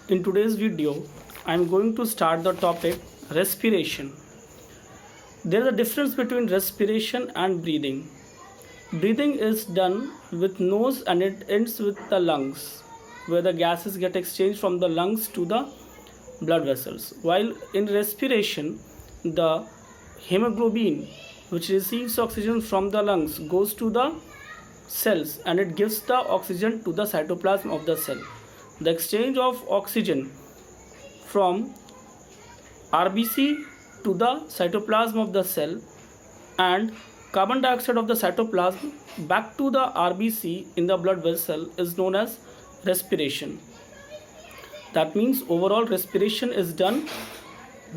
In today's video, I am going to start the topic respiration. There is a difference between respiration and breathing. Breathing is done with nose and it ends with the lungs, where the gases get exchanged from the lungs to the blood vessels. While in respiration, the hemoglobin, which receives oxygen from the lungs, goes to the cells and it gives the oxygen to the cytoplasm of the cell. The exchange of oxygen from RBC to the cytoplasm of the cell and carbon dioxide of the cytoplasm back to the RBC in the blood vessel is known as respiration. That means overall respiration is done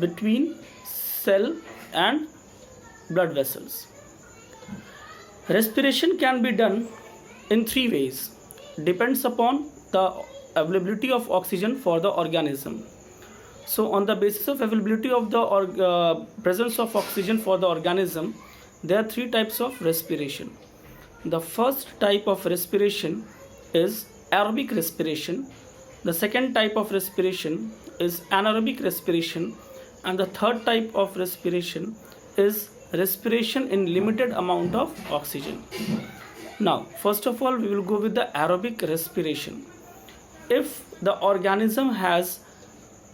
between cell and blood vessels. Respiration can be done in three ways. Depends upon the availability of oxygen for the organism. So on the basis of availability of the presence of oxygen for the organism, there are three types of respiration. The first type of respiration is aerobic respiration. The second type of respiration is anaerobic respiration, and the third type of respiration is respiration in limited amount of oxygen. Now, first of all, we will go with the aerobic respiration. If the organism has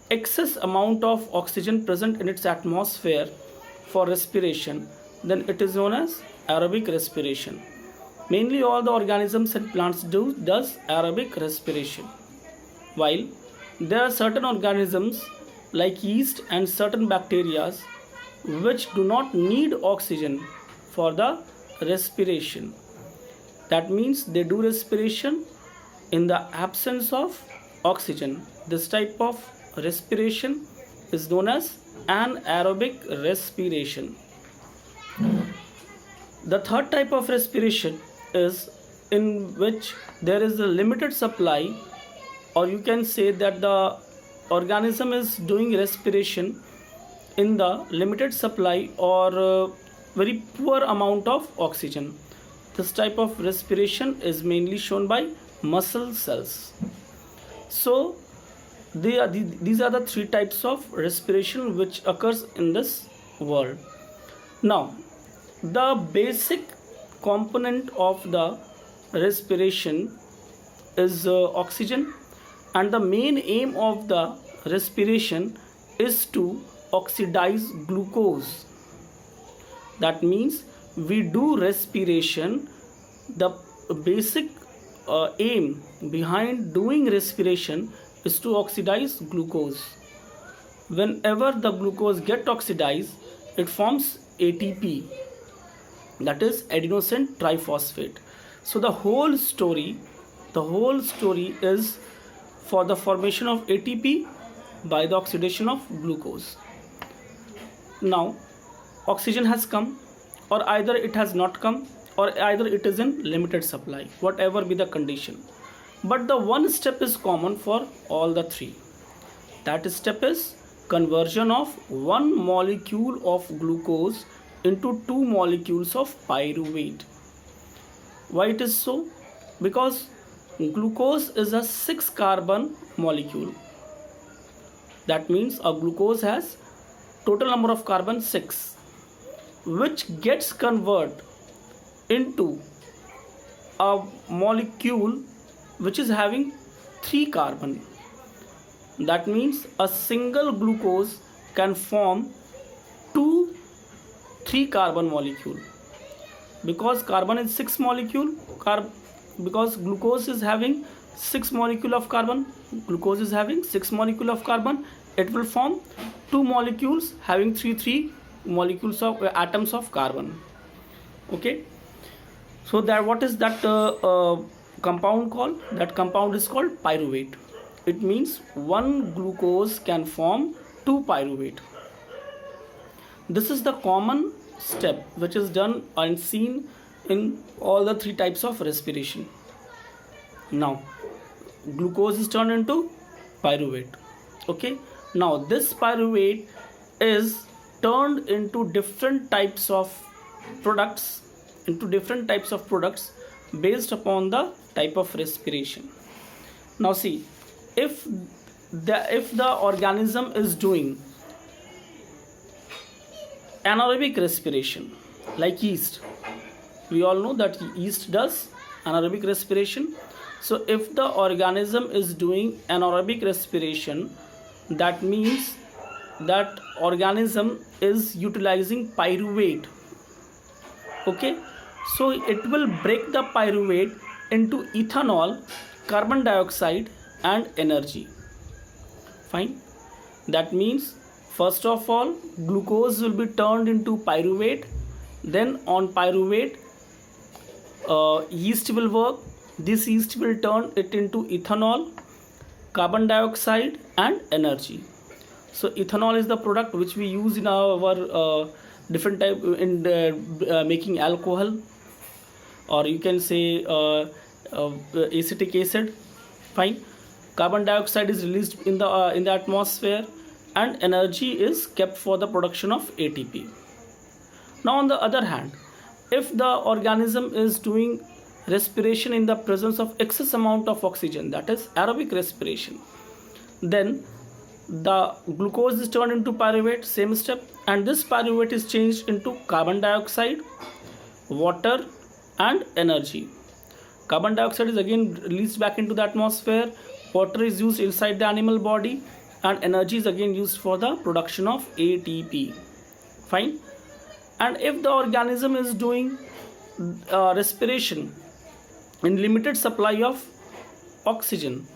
excess amount of oxygen present in its atmosphere for respiration, then it is known as aerobic respiration. Mainly all the organisms and plants does aerobic respiration. While there are certain organisms like yeast and certain bacteria which do not need oxygen for the respiration. That means they do respiration in the absence of oxygen. This type of respiration is known as anaerobic respiration. The third type of respiration is in which there is a limited supply, or you can say that the organism is doing respiration in the limited supply or very poor amount of oxygen. This type of respiration is mainly shown by muscle cells. So these are the three types of respiration which occurs in this world. Now, the basic component of the respiration is oxygen, and the main aim of the respiration is to oxidize glucose. That means we do respiration. The basic aim behind doing respiration is to oxidize glucose. Whenever the glucose gets oxidized, it forms ATP, that is adenosine triphosphate. So the whole story is for the formation of ATP by the oxidation of glucose. Now, oxygen has come, or either it has not come, or either it is in limited supply, whatever be the condition. But the one step is common for all the three. That step is conversion of one molecule of glucose into two molecules of pyruvate. Why it is so? Because glucose is a 6-carbon molecule. That means a glucose has total number of carbon 6, which gets converted into a molecule which is having 3 carbon. That means a single glucose can form 3 carbon molecule. Because carbon is 6 molecule, because glucose is having 6 molecule of carbon, glucose is having 6 molecule of carbon, it will form 2 molecules having 3 molecules of atoms of carbon. Okay, so that what is that compound called? That compound is called pyruvate. It means one glucose can form 2 pyruvate. This is the common step which is done and seen in all the three types of respiration. Now, glucose is turned into pyruvate. Okay, now this pyruvate is turned into different types of products based upon the type of respiration. Now see, if if the organism is doing anaerobic respiration like yeast, we all know that yeast does anaerobic respiration. So if the organism is doing anaerobic respiration, that means that organism is utilizing pyruvate. Okay, so it will break the pyruvate into ethanol, carbon dioxide and energy. Fine. That means first of all glucose will be turned into pyruvate, then on pyruvate yeast will work. This yeast will turn it into ethanol, carbon dioxide and energy. So ethanol is the product which we use in our different type in making alcohol, or you can say acetic acid. Fine. Carbon dioxide is released in the atmosphere, and energy is kept for the production of ATP. Now on the other hand, if the organism is doing respiration in the presence of excess amount of oxygen, that is aerobic respiration, then the glucose is turned into pyruvate, same step, and this pyruvate is changed into carbon dioxide, water and energy. Carbon dioxide is again released back into the atmosphere, water is used inside the animal body, and energy is again used for the production of ATP. Fine. And if the organism is doing respiration in limited supply of oxygen,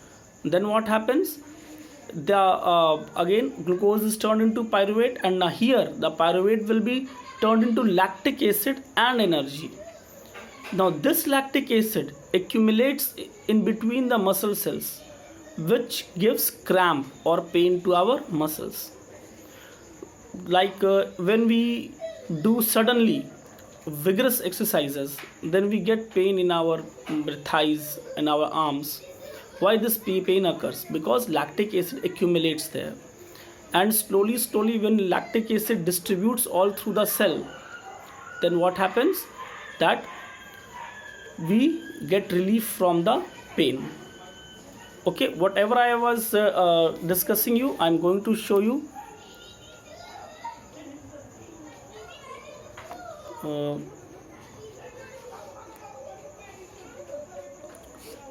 then what happens? The again glucose is turned into pyruvate, and now here the pyruvate will be turned into lactic acid and energy. Now this lactic acid accumulates in between the muscle cells, which gives cramp or pain to our muscles. Like when we do suddenly vigorous exercises, then we get pain in our thighs and our arms. Why this pain occurs? Because lactic acid accumulates there, and slowly when lactic acid distributes all through the cell, then what happens? That we get relief from the pain. Okay, whatever I was discussing you, I'm going to show you.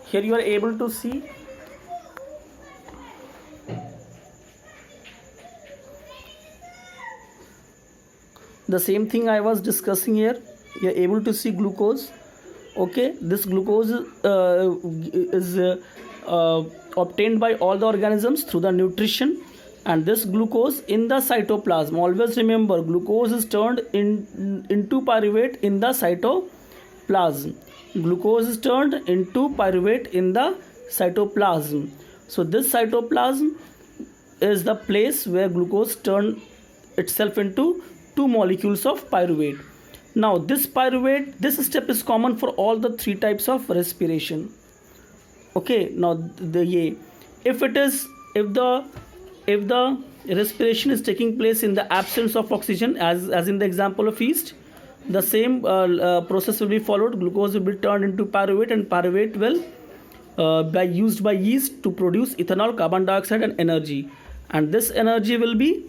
Here you are able to see the same thing I was discussing here. You are able to see glucose. Okay, this glucose is obtained by all the organisms through the nutrition, and this glucose in the cytoplasm, always remember, glucose is turned into pyruvate in the cytoplasm. Glucose is turned into pyruvate in the cytoplasm. So this cytoplasm is the place where glucose turns itself into two molecules of pyruvate. Now this pyruvate, this step is common for all the three types of respiration. Okay, now if the respiration is taking place in the absence of oxygen, as in the example of yeast, the same process will be followed. Glucose will be turned into pyruvate, and pyruvate will be used by yeast to produce ethanol, carbon dioxide and energy, and this energy will be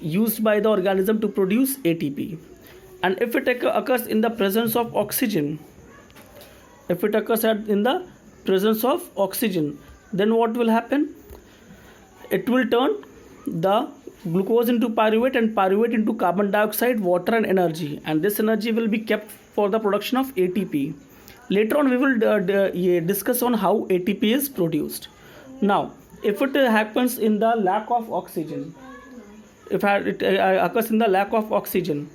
used by the organism to produce ATP. And if it occurs in the presence of oxygen, then what will happen? It will turn the glucose into pyruvate and pyruvate into carbon dioxide, water and energy, and this energy will be kept for the production of ATP. Later on we will discuss on how ATP is produced. Now if it happens in the lack of oxygen, if it occurs in the lack of oxygen,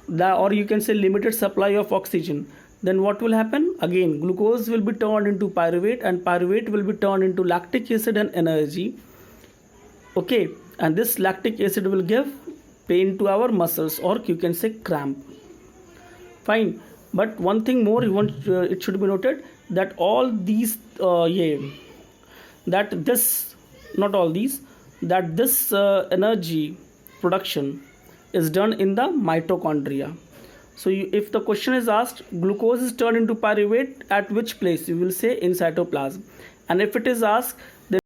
or you can say limited supply of oxygen, then what will happen? Again glucose will be turned into pyruvate, and pyruvate will be turned into lactic acid and energy. Okay, and this lactic acid will give pain to our muscles, or you can say cramp. Fine. But one thing more it should be noted, that all these this energy production is done in the mitochondria. So if the question is asked, glucose is turned into pyruvate at which place, you will say in cytoplasm. And if it is asked